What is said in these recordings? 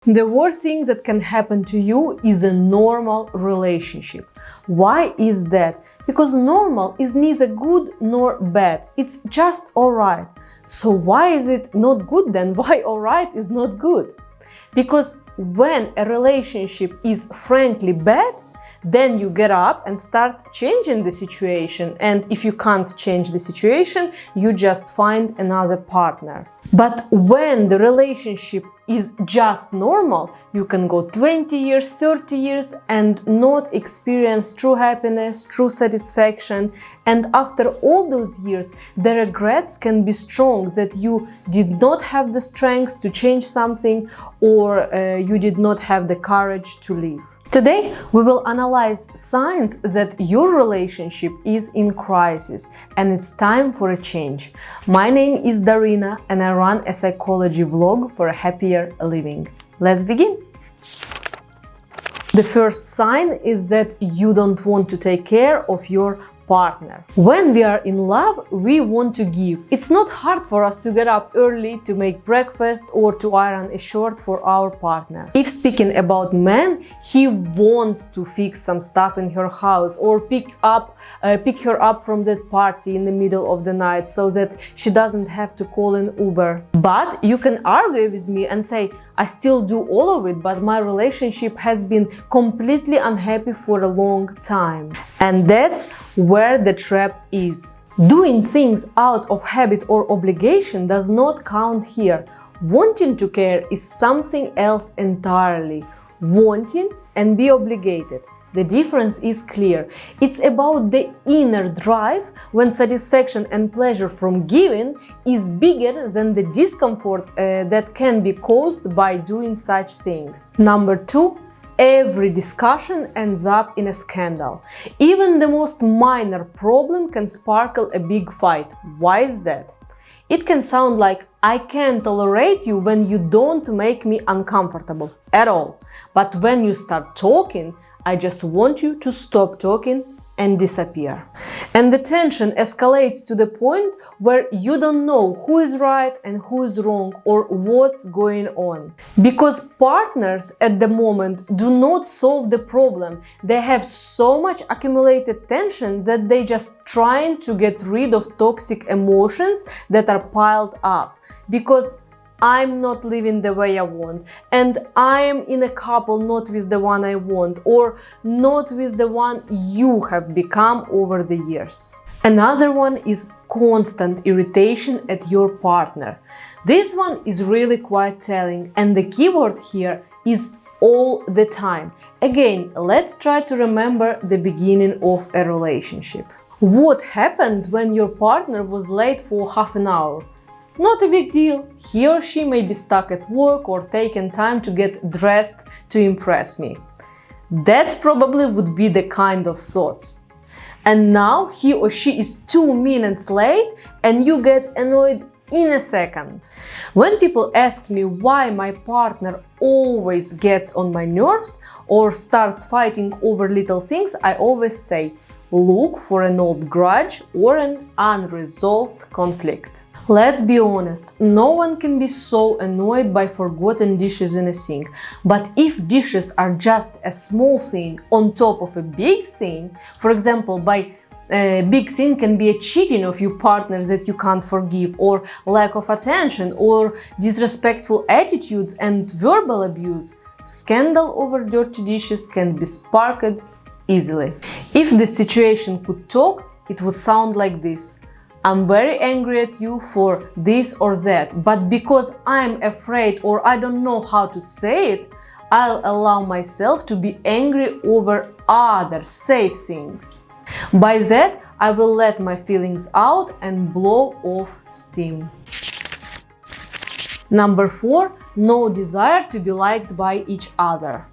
The worst thing that can happen to you is a normal relationship. Why is that? Because normal is neither good nor bad. It's just alright. So why is it not good then? Why alright is not good? Because when a relationship is frankly bad, then you get up and start changing the situation. And if you can't change the situation, you just find another partner. But when the relationship is just normal, you can go 20 years, 30 years and not experience true happiness, true satisfaction. And after all those years, the regrets can be strong that you did not have the strength to change something, or you did not have the courage to leave. Today, we will analyze signs that your relationship is in crisis and it's time for a change. My name is Darina and I run a psychology vlog for a happier living. Let's begin! The first sign is that you don't want to take care of your partner. When we are in love, we want to give. It's not hard for us to get up early to make breakfast or to iron a shirt for our partner. If speaking about men, he wants to fix some stuff in her house or pick her up from that party in the middle of the night so that she doesn't have to call an Uber. But you can argue with me and say, I still do all of it, but my relationship has been completely unhappy for a long time. And that's where the trap is. Doing things out of habit or obligation does not count here. Wanting to care is something else entirely. Wanting and be obligated. The difference is clear. It's about the inner drive when satisfaction and pleasure from giving is bigger than the discomfort that can be caused by doing such things. Number 2. Every discussion ends up in a scandal. Even the most minor problem can sparkle a big fight. Why is that? It can sound like, I can't tolerate you when you don't make me uncomfortable at all. But when you start talking, I just want you to stop talking and disappear. And the tension escalates to the point where you don't know who is right and who is wrong or what's going on. Because partners at the moment do not solve the problem. They have so much accumulated tension that they just trying to get rid of toxic emotions that are piled up. Because I'm not living the way I want, and I am in a couple not with the one I want, or not with the one you have become over the years. Another one is constant irritation at your partner. This one is really quite telling, and the keyword here is all the time. Again, let's try to remember the beginning of a relationship. What happened when your partner was late for half an hour? Not a big deal. He or she may be stuck at work or taking time to get dressed to impress me. That's probably would be the kind of thoughts. And now he or she is 2 minutes late and you get annoyed in a second. When people ask me why my partner always gets on my nerves or starts fighting over little things, I always say, look for an old grudge or an unresolved conflict. Let's be honest, no one can be so annoyed by forgotten dishes in a sink. But if dishes are just a small thing on top of a big thing, for example, by a big thing can be a cheating of your partner that you can't forgive, or lack of attention, or disrespectful attitudes and verbal abuse, scandal over dirty dishes can be sparked easily. If the situation could talk, it would sound like this. I'm very angry at you for this or that, but because I'm afraid or I don't know how to say it, I'll allow myself to be angry over other safe things. By that, I will let my feelings out and blow off steam. Number 4, no desire to be liked by each other.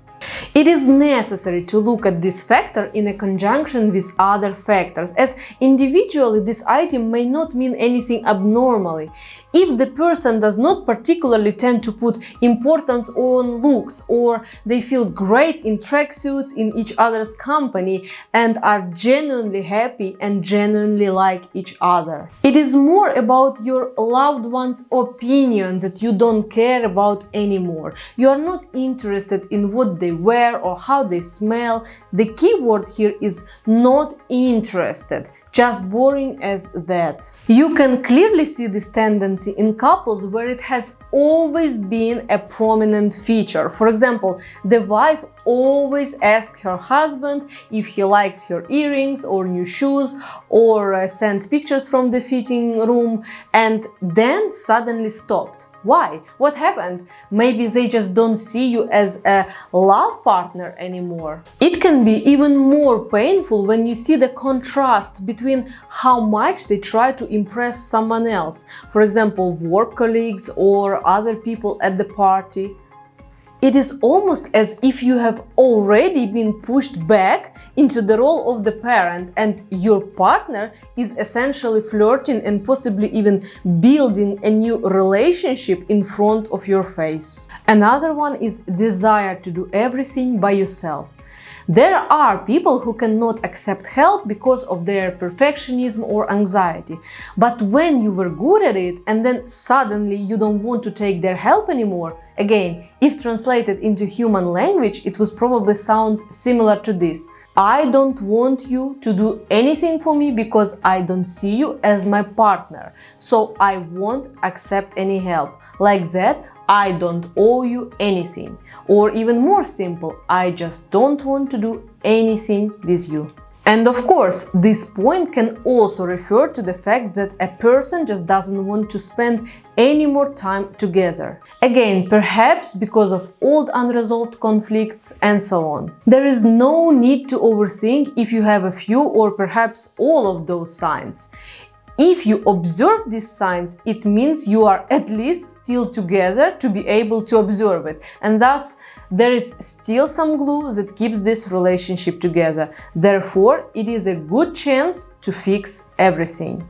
It is necessary to look at this factor in a conjunction with other factors, as individually this item may not mean anything abnormally. If the person does not particularly tend to put importance on looks, or they feel great in tracksuits in each other's company and are genuinely happy and genuinely like each other. It is more about your loved one's opinion that you don't care about anymore. You are not interested in what they wear or how they smell. The key word here is not interested. Just boring as that. You can clearly see this tendency in couples where it has always been a prominent feature. For example, the wife always asks her husband if he likes her earrings or new shoes, or sent pictures from the fitting room, and then suddenly stopped. Why? What happened? Maybe they just don't see you as a love partner anymore. It can be even more painful when you see the contrast between how much they try to impress someone else, for example, work colleagues or other people at the party. It is almost as if you have already been pushed back into the role of the parent, and your partner is essentially flirting and possibly even building a new relationship in front of your face. Another one is desire to do everything by yourself. There are people who cannot accept help because of their perfectionism or anxiety. But when you were good at it and then suddenly you don't want to take their help anymore, again, if translated into human language, it would probably sound similar to this. I don't want you to do anything for me because I don't see you as my partner, so I won't accept any help. Like that, I don't owe you anything. Or even more simple, I just don't want to do anything with you. And of course, this point can also refer to the fact that a person just doesn't want to spend any more time together. Again, perhaps because of old unresolved conflicts and so on. There is no need to overthink if you have a few or perhaps all of those signs. If you observe these signs, it means you are at least still together to be able to observe it. And thus, there is still some glue that keeps this relationship together. Therefore, it is a good chance to fix everything.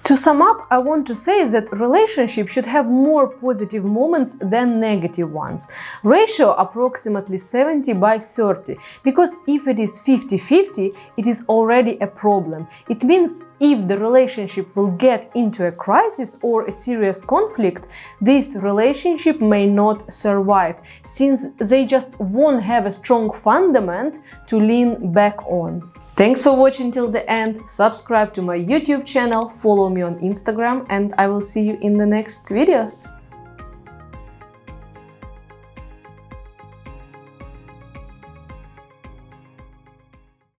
To sum up, I want to say that relationships should have more positive moments than negative ones. Ratio approximately 70/30, because if it is 50-50, it is already a problem. It means if the relationship will get into a crisis or a serious conflict, this relationship may not survive, since they just won't have a strong fundament to lean back on. Thanks for watching till the end. Subscribe to my YouTube channel, follow me on Instagram, and I will see you in the next videos.